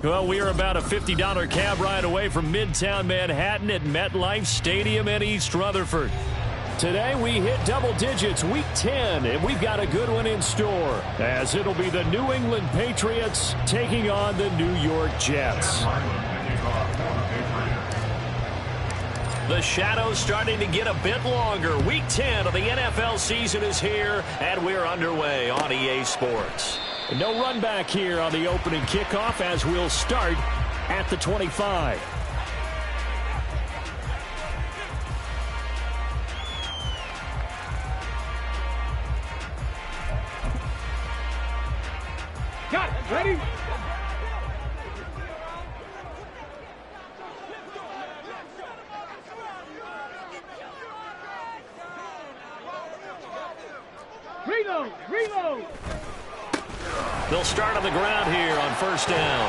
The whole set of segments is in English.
Well, we are about a $50 cab ride away from Midtown Manhattan at MetLife Stadium in East Rutherford. Today we hit double digits, week 10, and we've got a good one in store, as it'll be the New England Patriots taking on the New York Jets. The shadow's starting to get a bit longer. Week 10 of the NFL season is here, and we're underway on EA Sports. No run back here on the opening kickoff as we'll start at the 25. Got it. Ready? Reload! Reload! They'll start on the ground here on first down.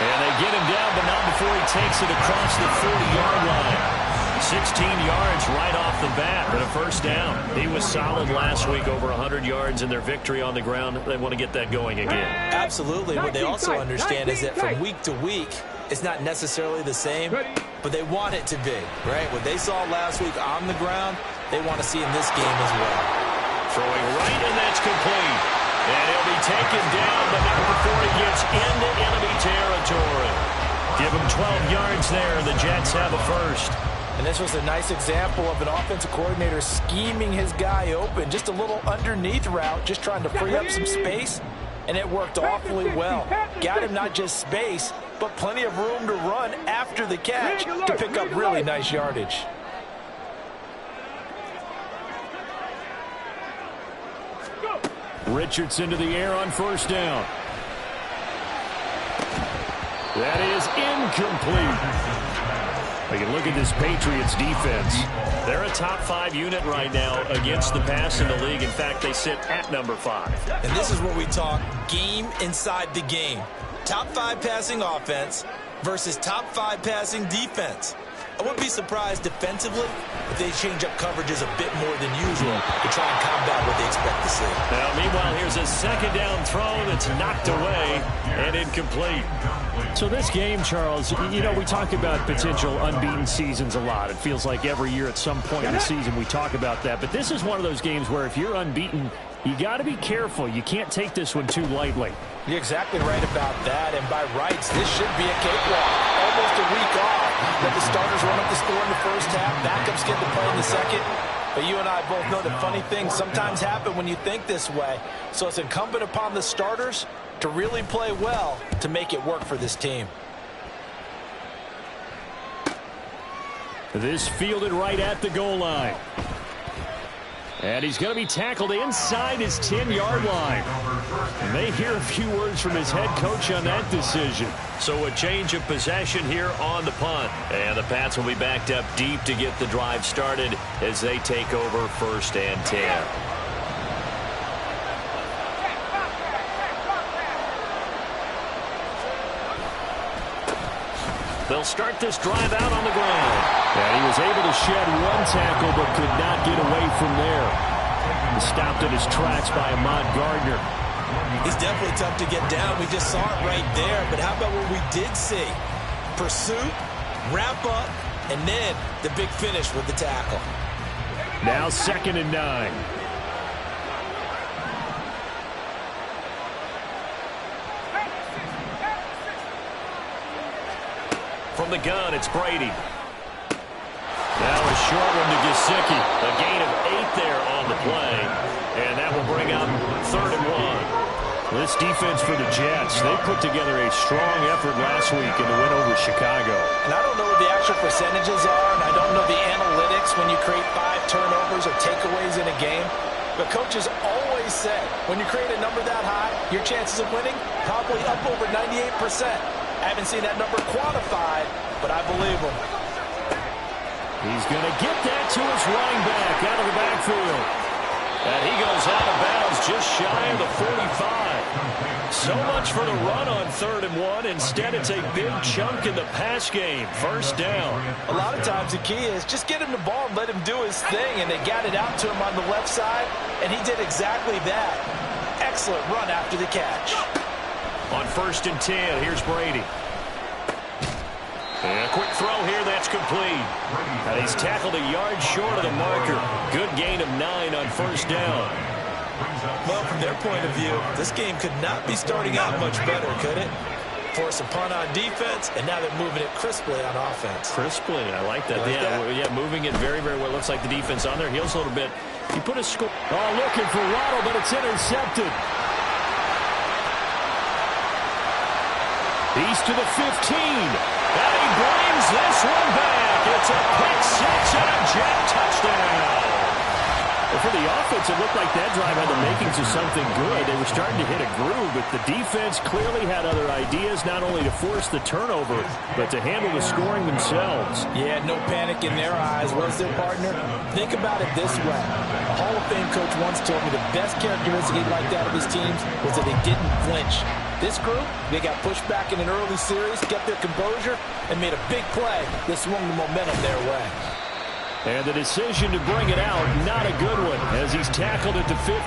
And they get him down, but not before he takes it across the 40-yard line. 16 yards right off the bat, but a first down. He was solid last week, over 100 yards in their victory on the ground. They want to get that going again. Absolutely. What they also understand is that from week to week, it's not necessarily the same, but they want it to be, right? What they saw last week on the ground, they want to see in this game as well. Throwing right, and that's complete. And he'll be taken down, but not before he gets into enemy territory. Give him 12 yards there. The Jets have a first. And this was a nice example of an offensive coordinator scheming his guy open. Just a little underneath route, just trying to free up some space, and it worked awfully well. Got him not just space, but plenty of room to run after the catch to pick up really nice yardage. Richardson to the air on first down. That is incomplete. We can look at this Patriots defense. They're a top 5 unit right now against the pass in the league. In fact, they sit at number 5. And this is where we talk game inside the game. Top 5 passing offense versus top 5 passing defense. I wouldn't be surprised defensively if they change up coverages a bit more than usual to try and combat what they expect to see. Now, meanwhile, here's a second down throw that's knocked away and incomplete. So this game, Charles, you know, we talk about potential unbeaten seasons a lot. It feels like every year at some point in the season we talk about that. But this is one of those games where if you're unbeaten, you got to be careful. You can't take this one too lightly. You're exactly right about that. And by rights, this should be a cakewalk. Almost a week off. Let the starters run up the score in the first half. Backups get to play in the second. But you and I both know that funny things sometimes happen when you think this way. So it's incumbent upon the starters to really play well to make it work for this team. This fielded right at the goal line. And he's going to be tackled inside his 10-yard line. And they hear a few words from his head coach on that decision. So a change of possession here on the punt. And the Pats will be backed up deep to get the drive started as they take over first and 10. They'll start this drive out on the ground. And he was able to shed one tackle but could not get away from there. He stopped at his tracks by Ahmad Gardner. He's definitely tough to get down. We just saw it right there. But how about what we did see? Pursuit, wrap up, and then the big finish with the tackle. Now 2nd and 9. From the gun, it's Brady. Now a short one to Gesicki. A gain of 8 there on the play. And that will bring up 3rd and 1. This defense for the Jets, they put together a strong effort last week in the win over Chicago. And I don't know what the actual percentages are, and I don't know the analytics when you create 5 turnovers or takeaways in a game. But coaches always say, when you create a number that high, your chances of winning probably up over 98%. I haven't seen that number quantified, but I believe him. He's going to get that to his running back out of the backfield. And he goes out of bounds just shy of the 45. So much for the run on 3rd and 1. Instead, it's a big chunk in the pass game. First down. A lot of times the key is just get him the ball and let him do his thing. And they got it out to him on the left side, and he did exactly that. Excellent run after the catch. On 1st and 10, here's Brady. And a quick throw here, that's complete. And he's tackled a yard short of the marker. Good gain of 9 on 1st down. Well, from their point of view, this game could not be starting out much better, could it? Force a punt on defense, and now they're moving it crisply on offense. Crisply, I like that. Yeah, moving it very, very well. Looks like the defense on their heels a little bit. He put a score. Oh, looking for Waddle, but it's intercepted. He's to the 15. And he brings this one back. It's a pick six and a Jet touchdown. Well, for the offense, it looked like that drive had the makings of something good. They were starting to hit a groove, but the defense clearly had other ideas, not only to force the turnover, but to handle the scoring themselves. Yeah, no panic in their eyes. Was their partner? Think about it this way. A Hall of Fame coach once told me the best characteristic he liked out of his teams was that they didn't flinch. This group, they got pushed back in an early series, kept their composure, and made a big play that swung the momentum their way. And the decision to bring it out, not a good one, as he's tackled at the 15.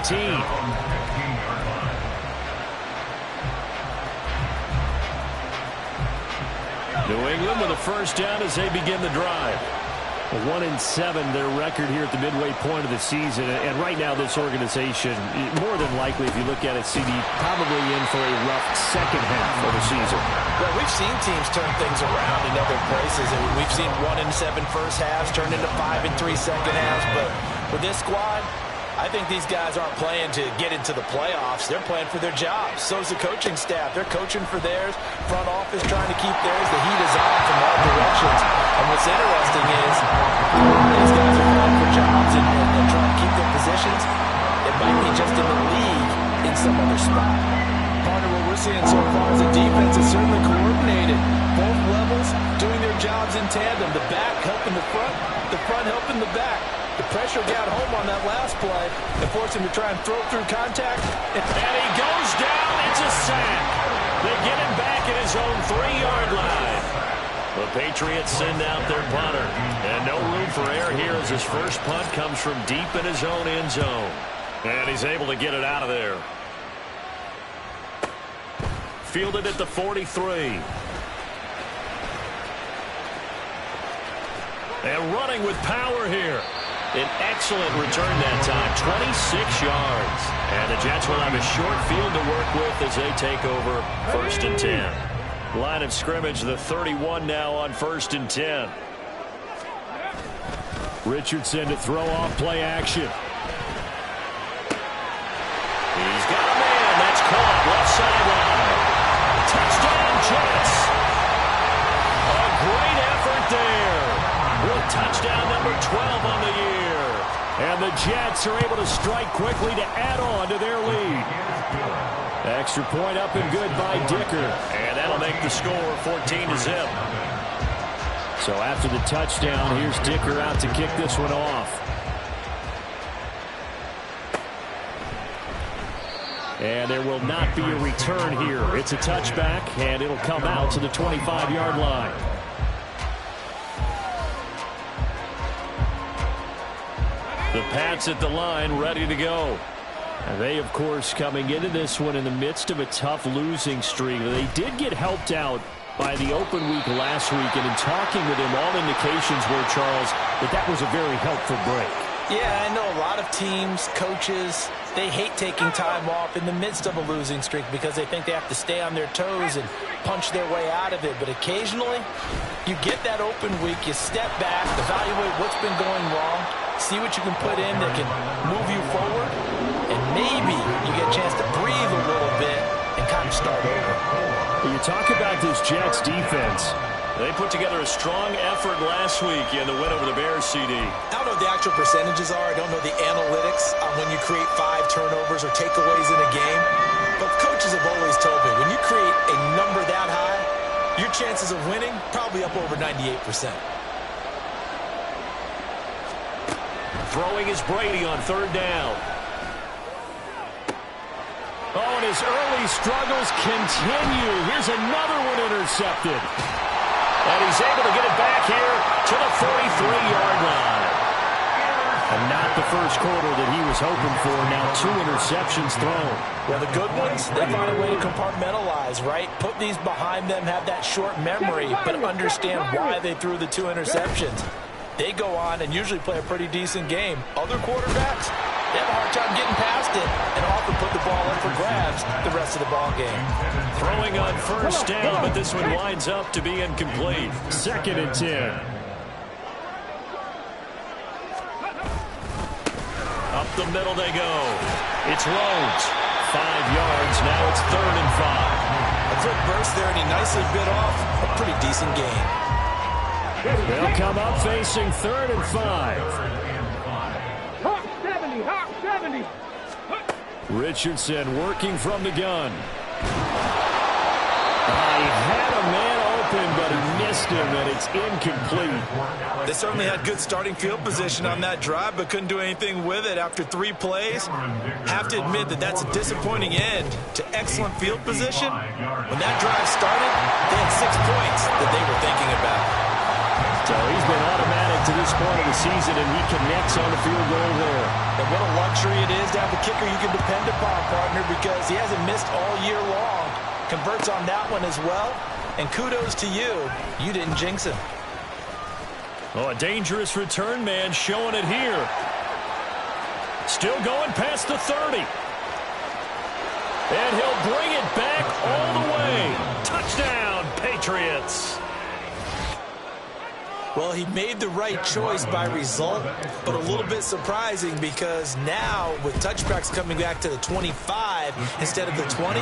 New England with a 1st down as they begin the drive. 1-7 their record here at the midway point of the season. And right now this organization, more than likely, if you look at it, CD, probably in for a rough second half of the season. Well, we've seen teams turn things around in other places. And we've seen 1-7 first halves turn into 5-3 second halves. But with this squad, I think these guys aren't playing to get into the playoffs. They're playing for their jobs. So is the coaching staff. They're coaching for theirs. Front office trying to keep theirs. The heat is on from all directions. And what's interesting is these guys are playing for jobs and trying to keep their positions. It might be just in the league in some other spot. Part of what we're seeing so far is the defense is certainly coordinated. Both levels doing their jobs in tandem. The back helping the front helping the back. The pressure got home on that last play and forced him to try and throw through contact. And he goes down. It's a sack. They get him back at his own 3-yard line. The Patriots send out their punter. And no room for error here as his first punt comes from deep in his own end zone. And he's able to get it out of there. Fielded at the 43. And running with power here. An excellent return that time, 26 yards. And the Jets will have a short field to work with as they take over 1st and 10. Line of scrimmage, the 31 now on 1st and 10. Richardson to throw off play action. He's got a man. That's caught. Left sideline. Touchdown, Jets. A great effort there. With touchdown number 12 on the year. And the Jets are able to strike quickly to add on to their lead. Extra point up and good by Dicker. And that'll make the score 14-0. So after the touchdown, here's Dicker out to kick this one off. And there will not be a return here. It's a touchback, and it'll come out to the 25-yard line. The Pats at the line, ready to go. And they, of course, coming into this one in the midst of a tough losing streak. They did get helped out by the open week last week, and in talking with him, all indications were, Charles, that was a very helpful break. Yeah, I know a lot of teams, coaches, they hate taking time off in the midst of a losing streak because they think they have to stay on their toes and punch their way out of it. But occasionally, you get that open week, you step back, evaluate what's been going wrong, see what you can put in that can move you forward, and maybe you get a chance to breathe a little bit and kind of start over. You talk about this Jets defense. They put together a strong effort last week in the win over the Bears, CD. I don't know what the actual percentages are. I don't know the analytics on when you create 5 turnovers or takeaways in a game. But coaches have always told me, when you create a number that high, your chances of winning probably up over 98%. Throwing is Brady on 3rd down. Oh, and his early struggles continue. Here's another one intercepted. And he's able to get it back here to the 43-yard line. And not the first quarter that he was hoping for. Now 2 interceptions thrown. Well, the good ones, they find a way to compartmentalize, right? Put these behind them, have that short memory, but understand why they threw the 2 interceptions. They go on and usually play a pretty decent game. Other quarterbacks, they have a hard time getting past it and often put the ball up for grabs the rest of the ball game. Throwing on first down, but this one winds up to be incomplete. 2nd and 10. Up the middle they go. It's Rhodes. 5 yards. Now it's 3rd and 5. A quick burst there, and he nicely bit off a pretty decent gain. They'll come up facing 3rd and 5. Hawk 70, Hawk 70. Richardson working from the gun. He had a man open, but he missed him, and it's incomplete. They certainly had good starting field position on that drive, but couldn't do anything with it after 3 plays. Have to admit that that's a disappointing end to excellent field position. When that drive started, they had 6 points that they were thinking about. So he's been automatic to this point of the season, and he connects on the field goal there. And what a luxury it is to have a kicker you can depend upon, partner, because he hasn't missed all year long. Converts on that one as well. And kudos to you. You didn't jinx him. Oh, a dangerous return man showing it here. Still going past the 30. And he'll bring it back all the way. Touchdown, Patriots. Well, he made the right choice by result, but a little bit surprising because now with touchbacks coming back to the 25 instead of the 20,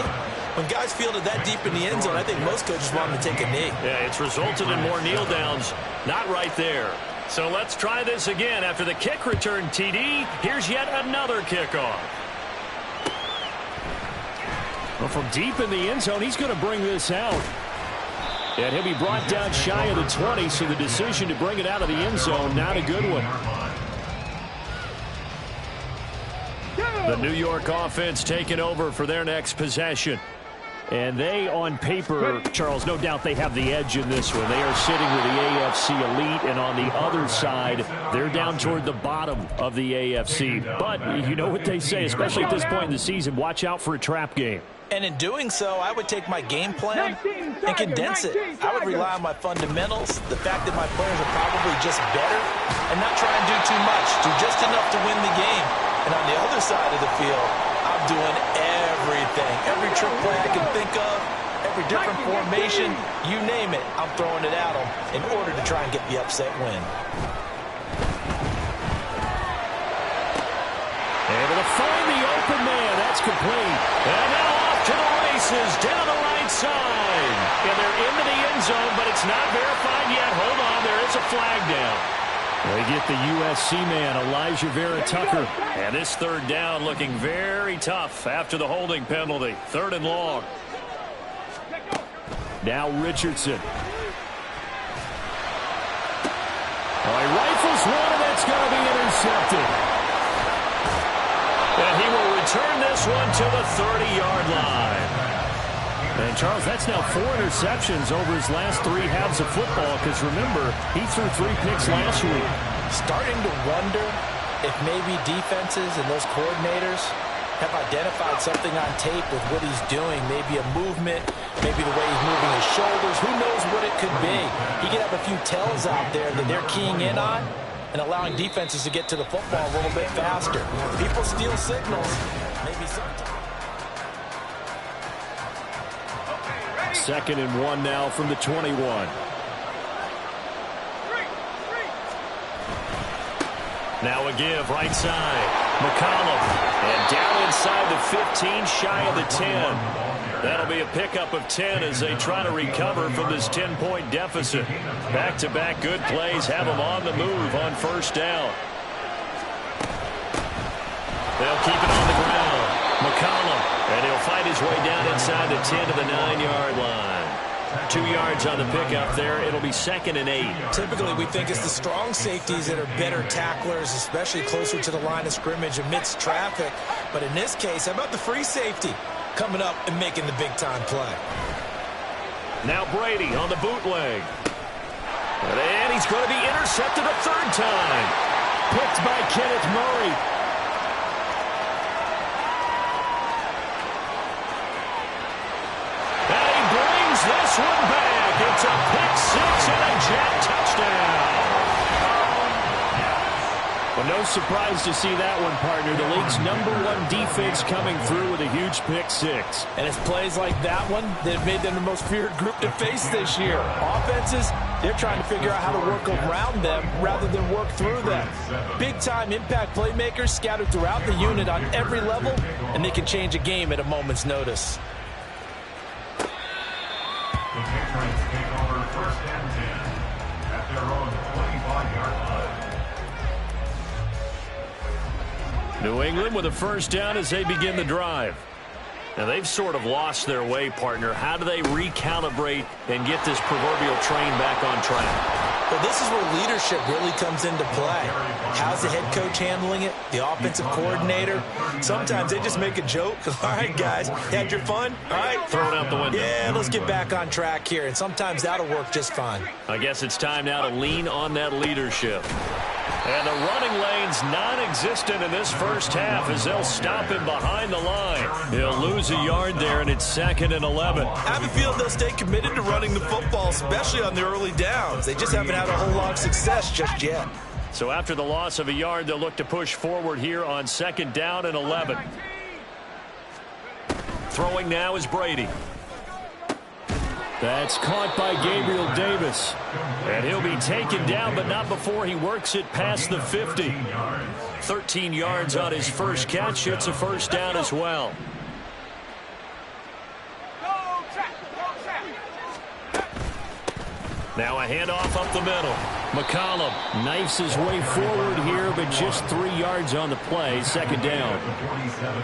when guys fielded that deep in the end zone, I think most coaches want them to take a knee. Yeah, it's resulted in more kneel downs. Not right there. So let's try this again. After the kick return TD, here's yet another kickoff. Well, from deep in the end zone, he's going to bring this out. And he'll be brought down shy of the 20, so the decision to bring it out of the end zone, not a good one. The New York offense taking over for their next possession. And they, on paper, Charles, no doubt they have the edge in this one. They are sitting with the AFC elite, and on the other side, they're down toward the bottom of the AFC. But you know what they say, especially at this point in the season, watch out for a trap game. And in doing so, I would take my game plan and condense it. I would rely on my fundamentals, the fact that my players are probably just better, and not try and do too much, do just enough to win the game. And on the other side of the field, I'm doing everything. Every trick play I can think of, every different formation, you name it, I'm throwing it at them in order to try and get the upset win. Able to find the open man. That's complete. And now off to the races down the right side. And they're into the end zone, but it's not verified yet. Hold on, there is a flag down. They get the USC man, Elijah Vera Tucker. And this 3rd down looking very tough after the holding penalty. 3rd and long. Now Richardson. He rifles one, and that's going to be intercepted. And he will return this one to the 30-yard line. And, Charles, that's now 4 interceptions over his last 3 halves of football because, remember, he threw 3 picks last week. Starting to wonder if maybe defenses and those coordinators have identified something on tape with what he's doing. Maybe a movement, maybe the way he's moving his shoulders. Who knows what it could be? He could have a few tells out there that they're keying in on and allowing defenses to get to the football a little bit faster. People steal signals. Maybe sometimes. 2nd and 1 now from the 21. Now a give, right side. McCollum. And down inside the 15, shy of the 10. That'll be a pickup of 10 as they try to recover from this 10-point deficit. Back-to-back good plays have them on the move on 1st down. They'll keep it on the ground. McCollum. And he'll fight his way down inside the 10 to the 9-yard line. 2 yards on the pickup there. It'll be 2nd and 8. Typically, we think it's the strong safeties that are better tacklers, especially closer to the line of scrimmage amidst traffic. But in this case, how about the free safety coming up and making the big-time play? Now Brady on the bootleg. And he's going to be intercepted a 3rd time. picked by Kenneth Murray. And he brings this one back. It's a pick six and a Jet touchdown. Well, no surprise to see that one, partner. The league's #1 defense coming through with a huge pick six. And it's plays like that one that have made them the most feared group to face this year. Offenses, they're trying to figure out how to work around them rather than work through them. Big-time impact playmakers scattered throughout the unit on every level, and they can change a game at a moment's notice. The Patriots take over 1st and 10 at their own 25-yard line. New England with a first down as they begin the drive. Now, they've sort of lost their way, partner. How do they recalibrate and get this proverbial train back on track? Well, this is where leadership really comes into play. How's the head coach handling it? The offensive coordinator? Sometimes they just make a joke. All right, guys, had your fun? All right. Throw it out the window. Yeah, let's get back on track here. And sometimes that'll work just fine. I guess it's time now to lean on that leadership. And the running lane's non-existent in this first half as they'll stop him behind the line. He'll lose a yard there, and it's 2nd and 11. I have a feeling they'll stay committed to running the football, especially on the early downs. They just haven't had a whole lot of success just yet. So after the loss of a yard, they'll look to push forward here on 2nd down and 11. Throwing now is Brady. That's caught by Gabriel Davis. And he'll be taken down, but not before he works it past the 50. 13 yards on his first catch. It's a first down as well. Now a handoff up the middle. McCollum knifes his way forward here, but just 3 yards on the play. 2nd down.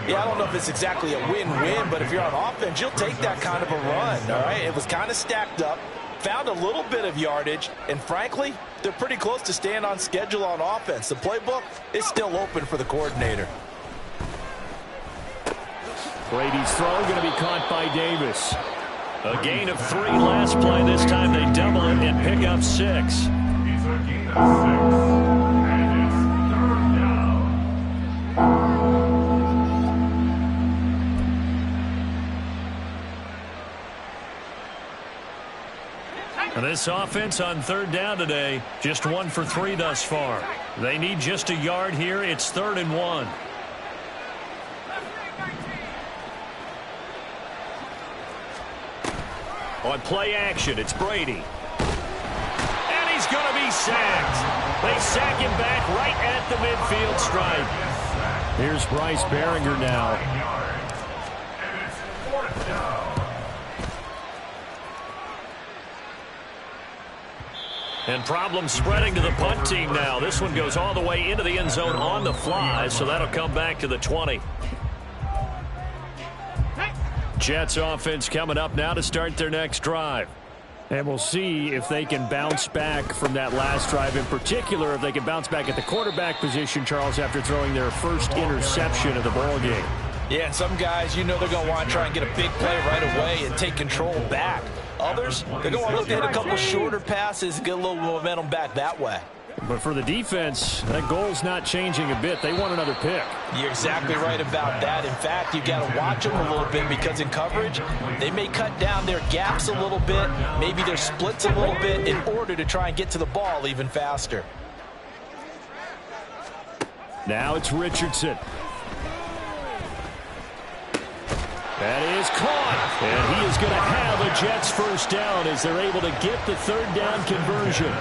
Yeah, I don't know if it's exactly a win-win, but if you're on offense, you'll take that kind of a run, all right? It was kind of stacked up, found a little bit of yardage, and frankly, they're pretty close to staying on schedule on offense. The playbook is still open for the coordinator. Brady's throw going to be caught by Davis. A gain of 3 last play. This time they double it and pick up 6. It's a gain of 6, and it's 3rd down. And this offense on 3rd down today, just 1 for 3 thus far. They need just a yard here. It's 3rd and 1. On play action, it's Brady. And he's going to be sacked. They sack him back right at the midfield stripe. Here's Bryce Behringer now. And it's 4th down. And problems spreading to the punt team now. This one goes all the way into the end zone on the fly, so that'll come back to the 20. Jets offense coming up now to start their next drive. And we'll see if they can bounce back from that last drive. In particular, if they can bounce back at the quarterback position, Charles, after throwing their first interception of the ball game. Yeah, and some guys, you know they're going to want to try and get a big play right away and take control back. Others, they're going to want to look to hit a couple shorter passes and get a little momentum back that way. But for the defense, that goal's not changing a bit. They want another pick. You're exactly right about that. In fact, you've got to watch them a little bit because in coverage, they may cut down their gaps a little bit, maybe their splits a little bit in order to try and get to the ball even faster. Now it's Richardson. That is caught. And he is going to have a Jets first down as they're able to get the 3rd down conversion.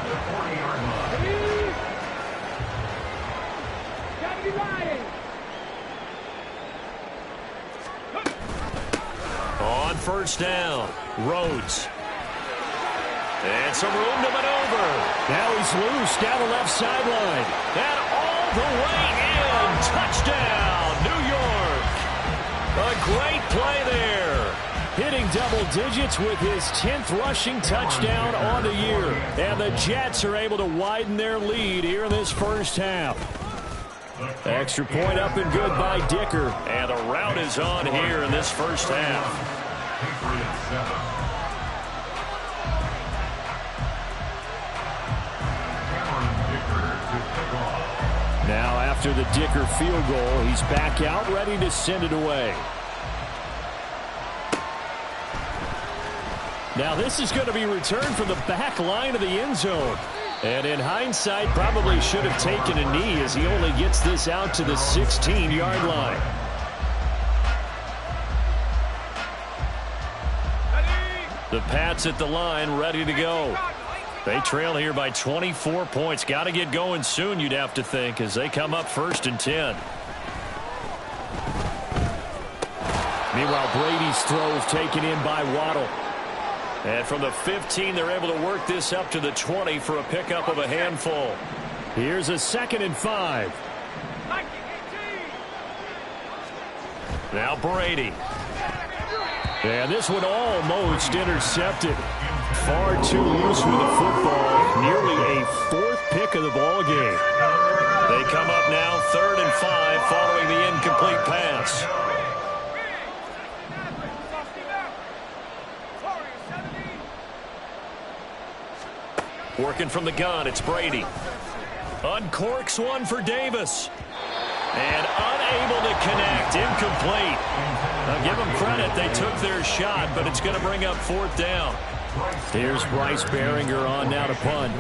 On first down, Rhodes. And some room to maneuver. Now he's loose down the left sideline. And all the way in. Touchdown, New York. A great play there. Hitting double digits with his 10th rushing touchdown on the year. And the Jets are able to widen their lead here in this first half. Extra point up and good by Dicker. And the rout is on here in this first half. After the Dicker field goal, he's back out, ready to send it away. Now this is going to be returned from the back line of the end zone. And in hindsight, probably should have taken a knee as he only gets this out to the 16-yard line. The Pats at the line, ready to go. They trail here by 24 points. Got to get going soon, you'd have to think, as they come up 1st and 10. Meanwhile, Brady's throw is taken in by Waddle. And from the 15, they're able to work this up to the 20 for a pickup of a handful. Here's a 2nd and 5. Now Brady. And this one almost intercepted. Far too loose with the football. Nearly a 4th pick of the ball game. They come up now 3rd and 5 following the incomplete pass. Working from the gun, it's Brady. Uncorks one for Davis. And unable to connect, incomplete. Now give them credit, they took their shot, but it's going to bring up 4th down. Here's Bryce Behringer on now to punt.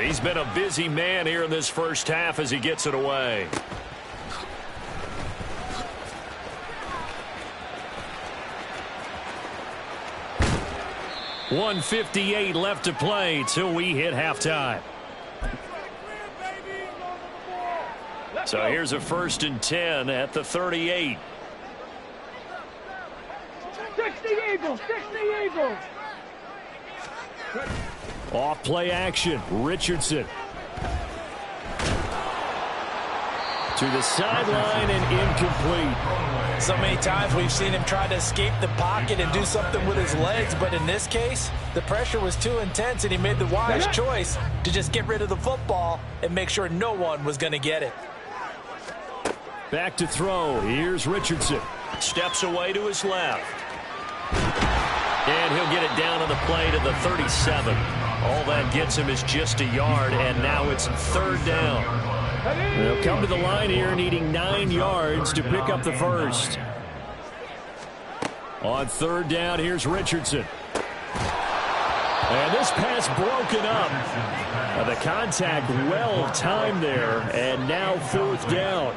He's been a busy man here in this first half as he gets it away. .158 left to play till we hit halftime. So here's a 1st and 10 at the 38. 60 Eagles, 60 Eagles. Off play action, Richardson. To the sideline and incomplete. So many times we've seen him try to escape the pocket and do something with his legs, but in this case, the pressure was too intense and he made the wise choice to just get rid of the football and make sure no one was going to get it. Back to throw. Here's Richardson. Steps away to his left. And he'll get it down on the play to the 37. All that gets him is just a yard, and now it's 3rd down. They'll come to the line here needing 9 yards to pick up the first. On 3rd down, here's Richardson. And this pass broken up. The contact well timed there, and now 4th down.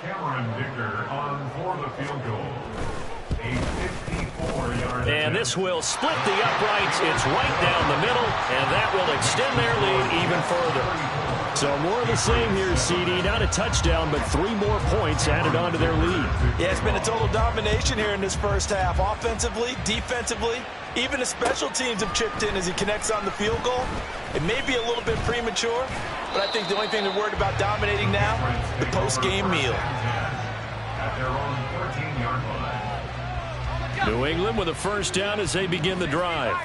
Cameron Dicker on for the field goal. A 54-yard. And this will split the uprights. It's right down the middle, and that will extend their lead even further. So more of the same here, CD. Not a touchdown, but 3 more points added on to their lead. Yeah, it's been a total domination here in this first half. Offensively, defensively, even the special teams have chipped in as he connects on the field goal. It may be a little bit premature, but I think the only thing they're worried about dominating now, the post-game meal. At their own 14-yard line. New England with a 1st down as they begin the drive.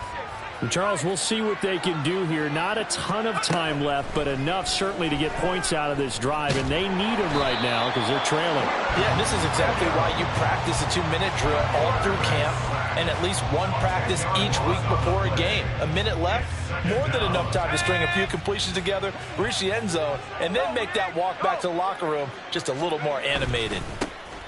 And Charles, we'll see what they can do here. Not a ton of time left, but enough certainly to get points out of this drive, and they need them right now because they're trailing. Yeah, this is exactly why you practice a 2-minute drill all through camp and at least one practice each week before a game. A minute left, more than enough time to string a few completions together, reach the end zone, and then make that walk back to the locker room just a little more animated.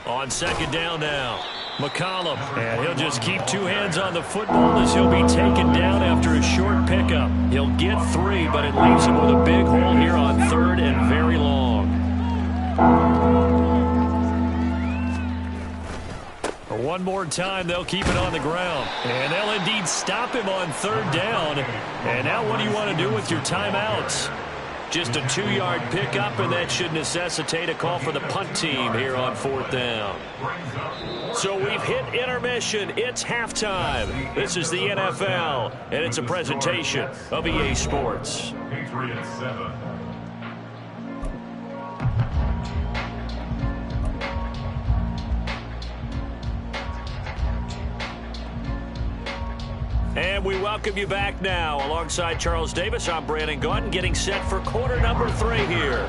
On 2nd down now, McCollum, and he'll just keep 2 hands on the football as he'll be taken down after a short pickup. He'll get 3, but it leaves him with a big hole here on 3rd and very long. One more time, they'll keep it on the ground. And they'll indeed stop him on 3rd down. And now what do you want to do with your timeouts? Just a 2-yard pickup, and that should necessitate a call for the punt team here on 4th down. So we've hit intermission. It's halftime. This is the NFL, and it's a presentation of EA Sports. Patriots 7. And we welcome you back now. Alongside Charles Davis, I'm Brandon Gaudin, getting set for quarter number 3 here.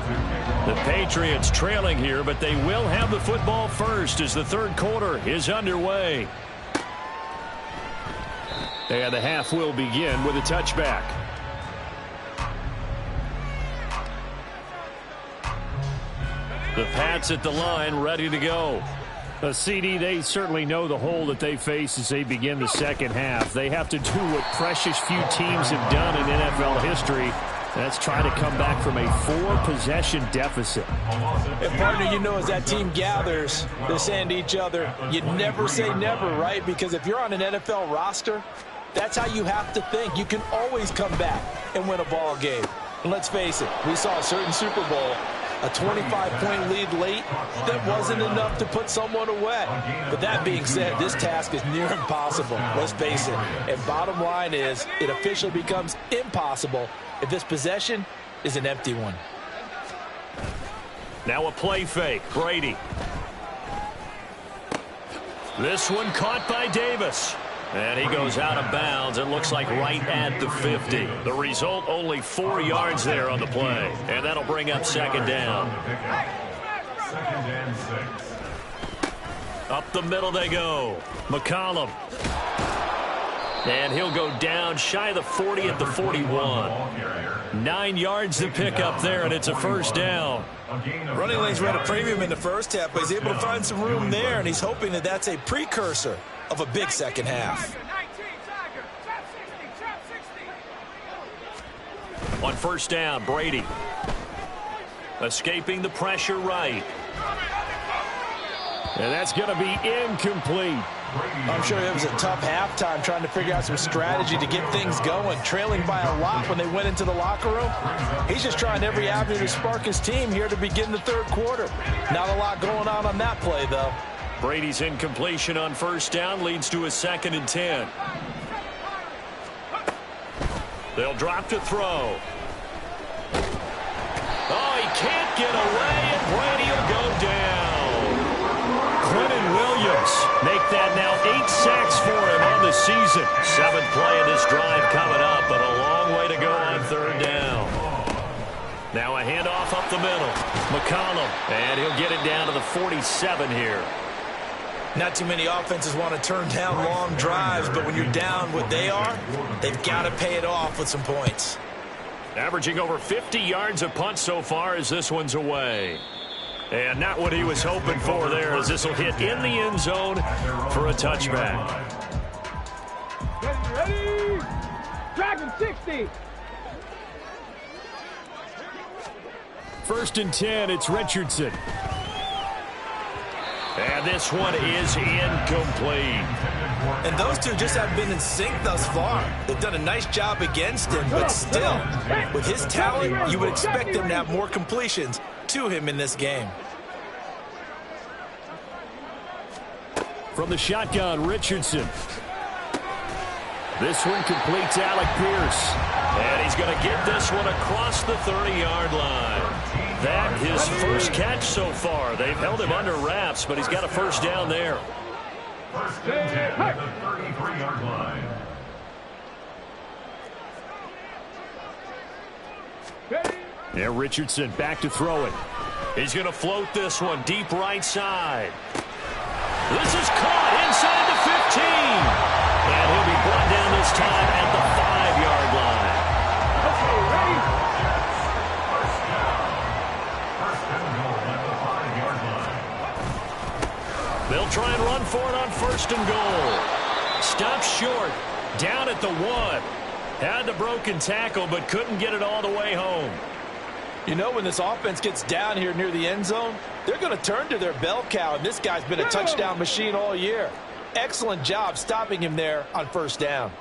The Patriots trailing here, but they will have the football first as the 3rd quarter is underway. And the half will begin with a touchback. The Pats at the line, ready to go. CD, they certainly know the hole that they face as they begin the second half. They have to do what precious few teams have done in NFL history. That's try to come back from a 4-possession deficit. And partner, you know, as that team gathers, they're saying to each other, you never say never, right? Because if you're on an NFL roster, that's how you have to think. You can always come back and win a ball game. And let's face it, we saw a certain Super Bowl, a 25-point lead late, that wasn't enough to put someone away. But that being said, this task is near impossible. Let's face it. And bottom line is, it officially becomes impossible if this possession is an empty one. Now a play fake. Brady. This one caught by Davis. And he goes out of bounds. It looks like right at the 50. The result, only 4 yards there on the play. And that'll bring up second down. Second and 6. Up the middle they go. McCollum. And he'll go down shy of the 40 at the 41. 9 yards to pick up there, and it's a first down. Running lanes were at a premium in the first half, but he's able to find some room there, and he's hoping that that's a precursor of a big second half. On first down, Brady. Escaping the pressure right. And that's going to be incomplete. I'm sure it was a tough halftime trying to figure out some strategy to get things going. Trailing by a lot when they went into the locker room. He's just trying every avenue to spark his team here to begin the third quarter. Not a lot going on that play, though. Brady's incompletion on first down leads to a 2nd and 10. They'll drop to throw. Oh, he can't get away, and Brady will go down. Quentin Williams make that now 8 sacks for him on the season. 7th play of this drive coming up, but a long way to go on third down. Now a handoff up the middle. McCollum, and he'll get it down to the 47 here. Not too many offenses want to turn down long drives, but when you're down what they are, they've got to pay it off with some points. Averaging over 50 yards a punt so far as this one's away. And not what he was hoping for there, as this will hit in the end zone for a touchback. Ready? Dragon 60. 1st and 10, it's Richardson. And this one is incomplete. And those two just haven't been in sync thus far. They've done a nice job against him, but still, with his talent, you would expect him to have more completions to him in this game. From the shotgun, Richardson. This one completes Alec Pierce. And he's going to get this one across the 30-yard line. That his first catch so far. They've held him under wraps, but he's got a first down there. First and 10 at the 33-yard line. Yeah, Richardson back to throw it. He's going to float this one deep right side. This is caught inside the 15. And he'll be brought down this time at the 5-yard line. Okay, ready? First down. First and goal at the 5-yard line. They'll try and run for it on 1st and goal. Stopped short. Down at the 1. Had the broken tackle, but couldn't get it all the way home. You know, when this offense gets down here near the end zone, they're going to turn to their bell cow, and this guy's been a touchdown machine all year. Excellent job stopping him there on first down.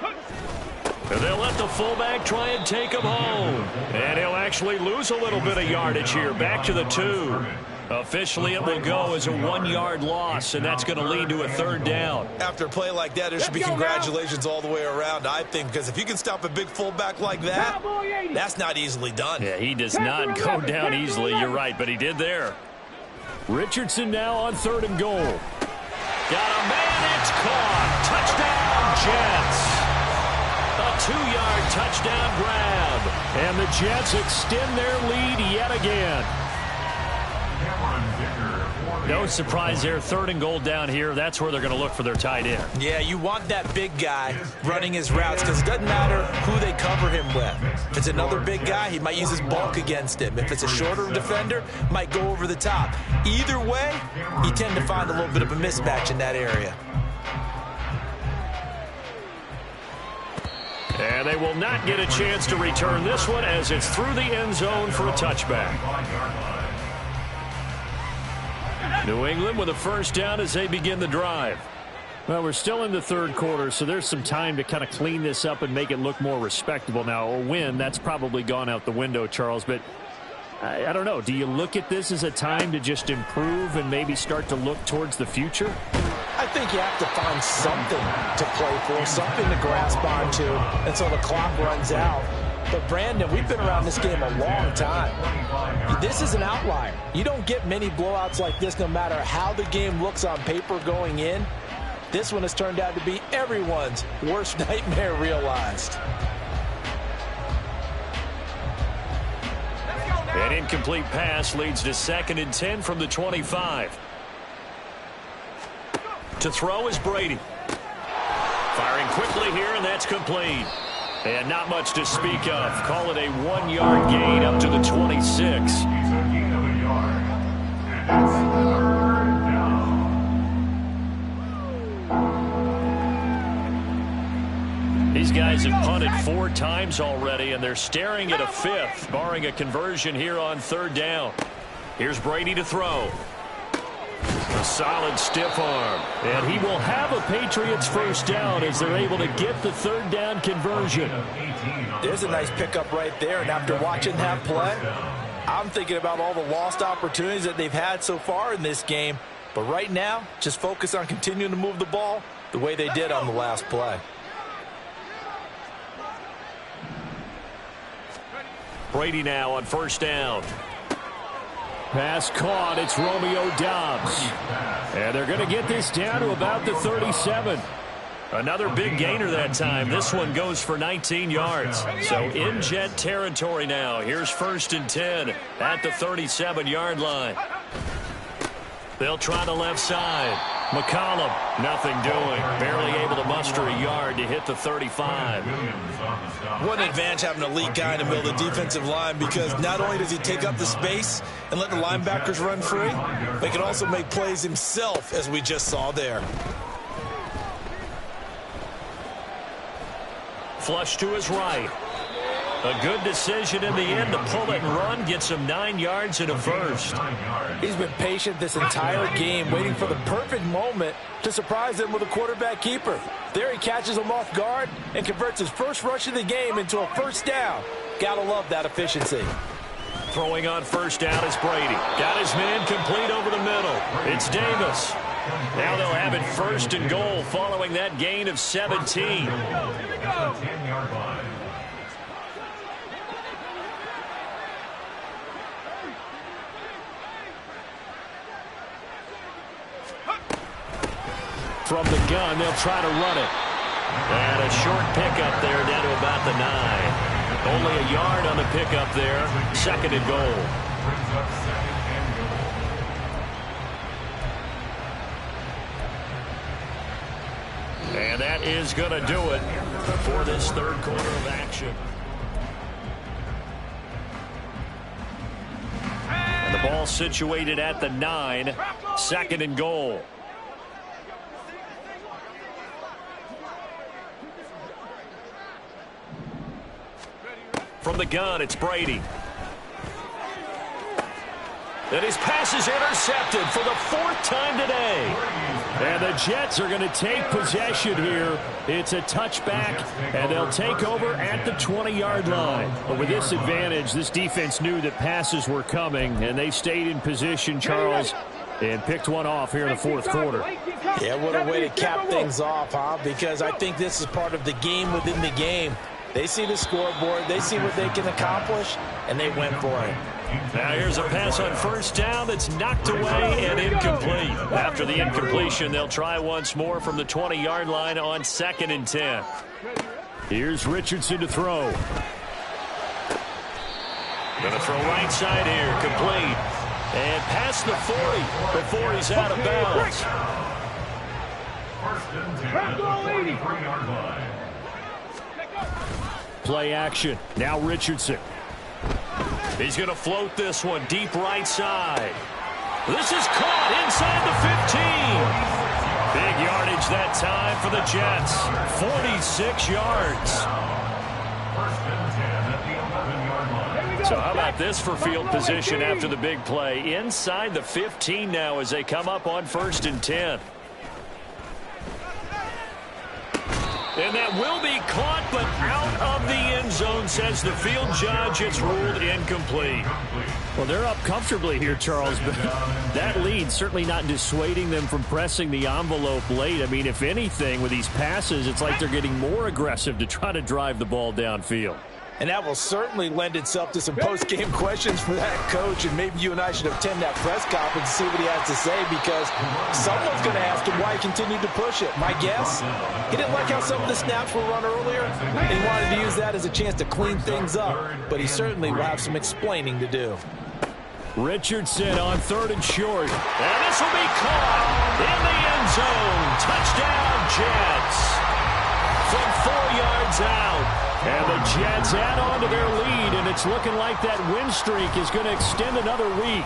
And they'll let the fullback try and take him home. And he'll actually lose a little bit of yardage here, back to the 2. Officially, it will go as a 1-yard loss, and that's going to lead to a 3rd down. After a play like that, there should be congratulations all the way around, I think, because if you can stop a big fullback like that, that's not easily done. Yeah, he does not go down easily, you're right, but he did there. Richardson now on 3rd and goal. Got a man, it's caught. Touchdown, Jets. A 2-yard touchdown grab. And the Jets extend their lead yet again. Cameron Dicker for No surprise there. 3rd and goal down here. That's where they're going to look for their tight end. Yeah, you want that big guy running his routes because it doesn't matter who they cover him with. If it's another big guy, he might use his bulk against him. If it's a shorter defender, might go over the top. Either way, you tend to find a little bit of a mismatch in that area. And they will not get a chance to return this one as it's through the end zone for a touchback. New England with a first down as they begin the drive. Well, we're still in the 3rd quarter, so there's some time to kind of clean this up and make it look more respectable. Now, a win, that's probably gone out the window, Charles, but I don't know. Do you look at this as a time to just improve and maybe start to look towards the future? I think you have to find something to play for, something to grasp onto until the clock runs out. But, Brandon, we've been around this game a long time. This is an outlier. You don't get many blowouts like this no matter how the game looks on paper going in. This one has turned out to be everyone's worst nightmare realized. An incomplete pass leads to 2nd and 10 from the 25. To throw is Brady. Firing quickly here, and that's complete. And not much to speak of. Call it a 1-yard gain up to the 26. He's a gain of a yard. And it's 3rd down. These guys have punted 4 times already, and they're staring at a 5th, barring a conversion here on 3rd down. Here's Brady to throw. A solid stiff arm. And he will have a Patriots first down as they're able to get the 3rd down conversion. There's a nice pickup right there, and after watching that play, I'm thinking about all the lost opportunities that they've had so far in this game. But right now, just focus on continuing to move the ball the way they did on the last play. Brady now on first down. Pass caught. It's Romeo Doubs. And they're going to get this down to about the 37. Another big gainer that time. This one goes for 19 yards. So in Jet territory now. Here's 1st and 10 at the 37-yard line. They'll try the left side. McCollum, nothing doing. Barely able to muster a yard to hit the 35. What an advantage having an elite guy in the middle of the defensive line, because not only does he take up the space and let the linebackers run free, but he can also make plays himself, as we just saw there. Flush to his right. A good decision in the end to pull it and run. Gets him 9 yards and a first. He's been patient this entire game, waiting for the perfect moment to surprise them with a quarterback keeper. There he catches him off guard and converts his first rush of the game into a first down. Gotta love that efficiency. Throwing on first down is Brady. Got his man complete over the middle. It's Davis. Now they'll have it 1st and goal following that gain of 17. From the gun, they'll try to run it. And a short pickup there down to about the 9. Only a yard on the pickup there. 2nd and goal. And that is going to do it for this 3rd quarter of action. And the ball situated at the 9. 2nd and goal. From the gun, it's Brady. And his pass is intercepted for the 4th time today. And the Jets are going to take possession here. It's a touchback, and they'll take over at the 20-yard line. But with this advantage, this defense knew that passes were coming, and they stayed in position, Charles, and picked one off here in the 4th quarter. Yeah, what a way to cap things off, huh? Because I think this is part of the game within the game. They see the scoreboard, they see what they can accomplish, and they went for it. Now here's a pass on first down that's knocked away and incomplete. After the incompletion, they'll try once more from the 20-yard line on 2nd and 10. Here's Richardson to throw. Going to throw right side here, complete. And pass across the 40 before he's out of bounds. First and 10 at the 43-yard line. Play action. Now Richardson. He's going to float this one deep right side. This is caught inside the 15. Big yardage that time for the Jets. 46 yards. First and 10 at the 11-yard line. So how about this for field position after the big play? Inside the 15 now as they come up on 1st and 10. And that will be caught, but out of the end zone, says the field judge. It's ruled incomplete. Well, they're up comfortably here, Charles, but that lead certainly not dissuading them from pressing the envelope late. I mean, if anything, with these passes, it's like they're getting more aggressive to try to drive the ball downfield. And that will certainly lend itself to some post-game questions for that coach, and maybe you and I should attend that press conference and see what he has to say, because someone's going to ask him why he continued to push it. My guess, he didn't like how some of the snaps were run earlier, and he wanted to use that as a chance to clean things up, but he certainly will have some explaining to do. Richardson on 3rd and short. And this will be caught in the end zone. Touchdown, Jets. From 4 yards out. And the Jets add on to their lead, and it's looking like that win streak is going to extend another week.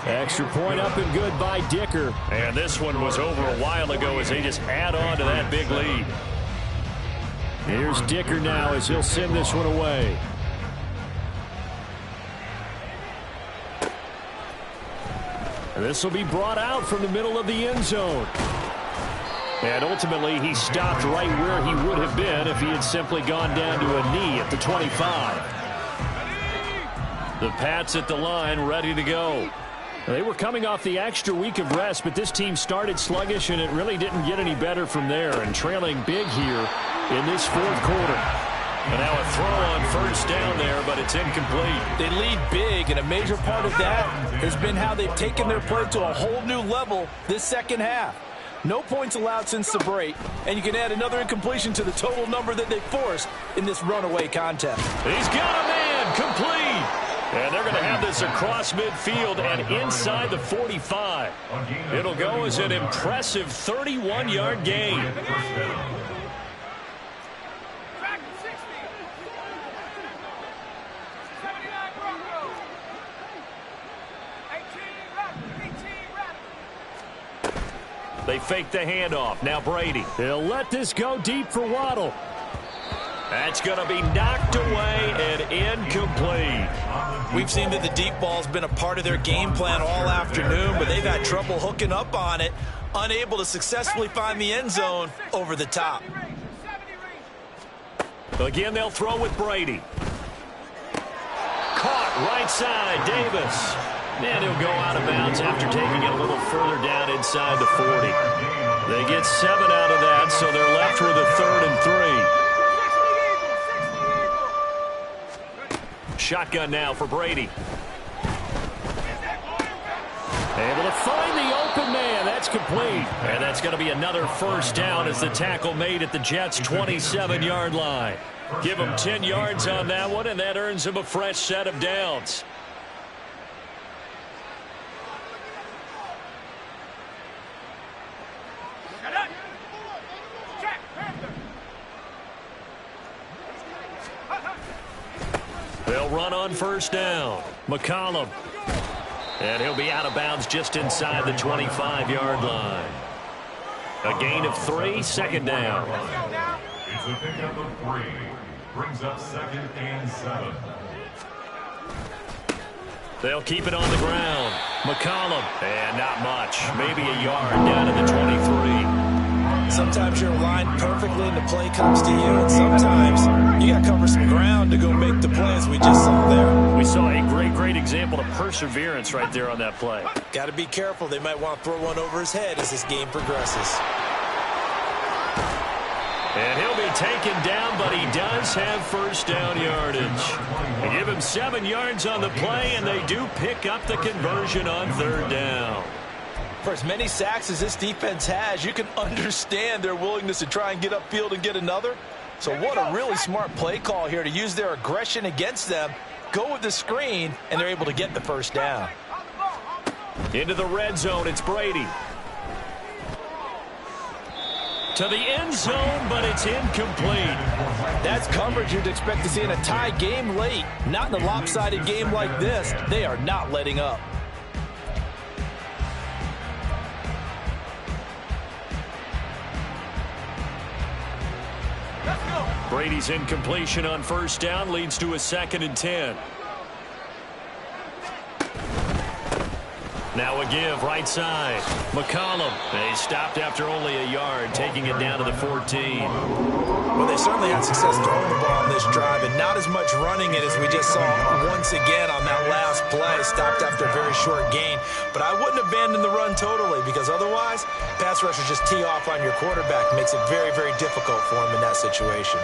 Extra point up and good by Dicker. And this one was over a while ago as they just add on to that big lead. Here's Dicker now as he'll send this one away. And this will be brought out from the middle of the end zone. And ultimately, he stopped right where he would have been if he had simply gone down to a knee at the 25. The Pats at the line, ready to go. They were coming off the extra week of rest, but this team started sluggish, and it really didn't get any better from there, and trailing big here in this 4th quarter. And now a throw on 1st down there, but it's incomplete. They lead big, and a major part of that has been how they've taken their play to a whole new level this second half. No points allowed since the break, and you can add another incompletion to the total number that they forced in this runaway contest. He's got a man, complete. And they're going to have this across midfield and inside the 45. It'll go as an impressive 31-yard gain. They fake the handoff. Now Brady. He'll let this go deep for Waddle. That's going to be knocked away and incomplete. We've seen that the deep ball's been a part of their game plan all afternoon, but they've had trouble hooking up on it, unable to successfully find the end zone over the top. Again, they'll throw with Brady. Caught right side, Davis. And he'll go out of bounds after taking it a little further down inside the 40. They get 7 out of that, so they're left with a 3rd and 3. Shotgun now for Brady. Able to find the open man. That's complete. And that's going to be another 1st down as the tackle made at the Jets' 27-yard line. Give him 10 yards on that one, and that earns him a fresh set of downs. They'll run on 1st down. McCollum. And he'll be out of bounds just inside the 25-yard line. A gain of 3, 2nd down. It's a pickup of 3. Brings up 2nd and 7. They'll keep it on the ground. McCollum. And not much. Maybe a yard down to the 23. Sometimes you're aligned perfectly and the play comes to you, and sometimes you got to cover some ground to go make the plays we just saw there. We saw a great example of perseverance right there on that play. Got to be careful. They might want to throw one over his head as this game progresses. And he'll be taken down, but he does have 1st down yardage. They give him 7 yards on the play, and they do pick up the conversion on 3rd down. For as many sacks as this defense has, you can understand their willingness to try and get upfield and get another. So what a really smart play call here to use their aggression against them, go with the screen, and they're able to get the 1st down. Into the red zone, it's Brady. To the end zone, but it's incomplete. That's coverage you'd expect to see in a tie game late. Not in a lopsided game like this. They are not letting up. Brady's incompletion on first down leads to a 2nd and 10. Now a give, right side. McCollum. He stopped after only a yard, taking it down to the 14. Well, they certainly had success throwing the ball on this drive, and not as much running it as we just saw once again on that last play. Stopped after a very short gain. But I wouldn't abandon the run totally, because otherwise, pass rushers just tee off on your quarterback. Makes it very, very difficult for him in that situation.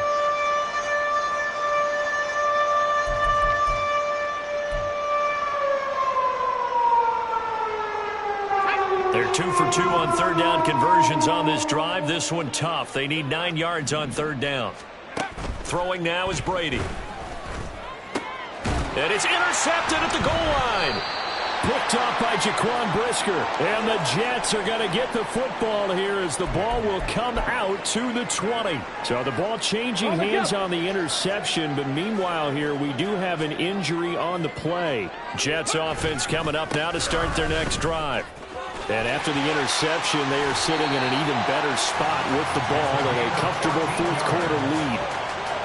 They're 2 for 2 on third down conversions on this drive. This one tough. They need 9 yards on third down. Throwing now is Brady. And it's intercepted at the goal line. Picked off by Jaquan Brisker. And the Jets are going to get the football here as the ball will come out to the 20. So the ball changing hands on the interception, but meanwhile here we do have an injury on the play. Jets offense coming up now to start their next drive. And after the interception, they are sitting in an even better spot with the ball and a comfortable fourth-quarter lead.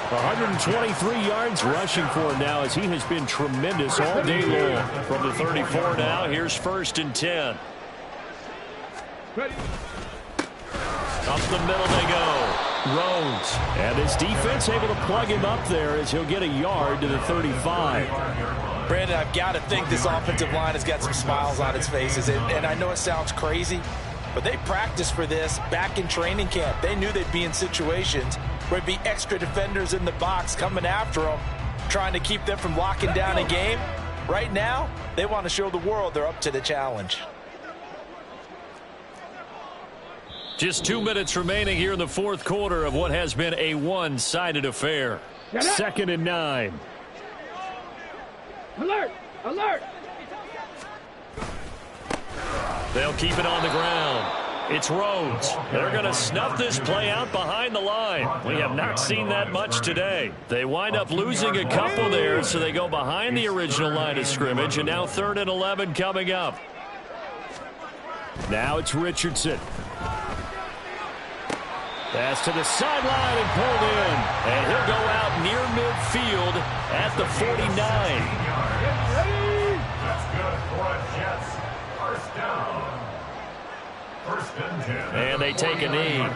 123 yards rushing for him now as he has been tremendous all day long. From the 34 now, here's 1st and 10. Up the middle they go. Rhodes. And this defense able to plug him up there as he'll get a yard to the 35. Brandon, I've got to think this offensive line has got some smiles on its faces. And I know it sounds crazy, but they practiced for this back in training camp. They knew they'd be in situations where there'd be extra defenders in the box coming after them, trying to keep them from locking down a game. Right now, they want to show the world they're up to the challenge. Just 2 minutes remaining here in the fourth quarter of what has been a one-sided affair. 2nd and 9. Alert! Alert! They'll keep it on the ground. It's Rhodes. They're going to snuff this play out behind the line. We have not seen that much today. They wind up losing a couple there, so they go behind the original line of scrimmage, and now 3rd and 11 coming up. Now it's Richardson. Pass to the sideline and pulled in. And he'll go out near midfield at the 49. That's good for a Jets. 1st down. 1st and 10. And they take a knee.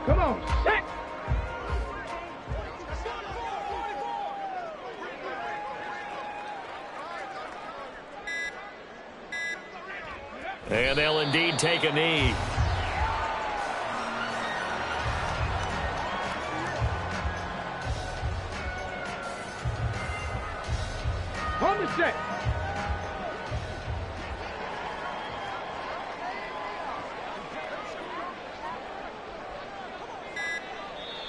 Come on, set! And they'll indeed take a knee. On the set!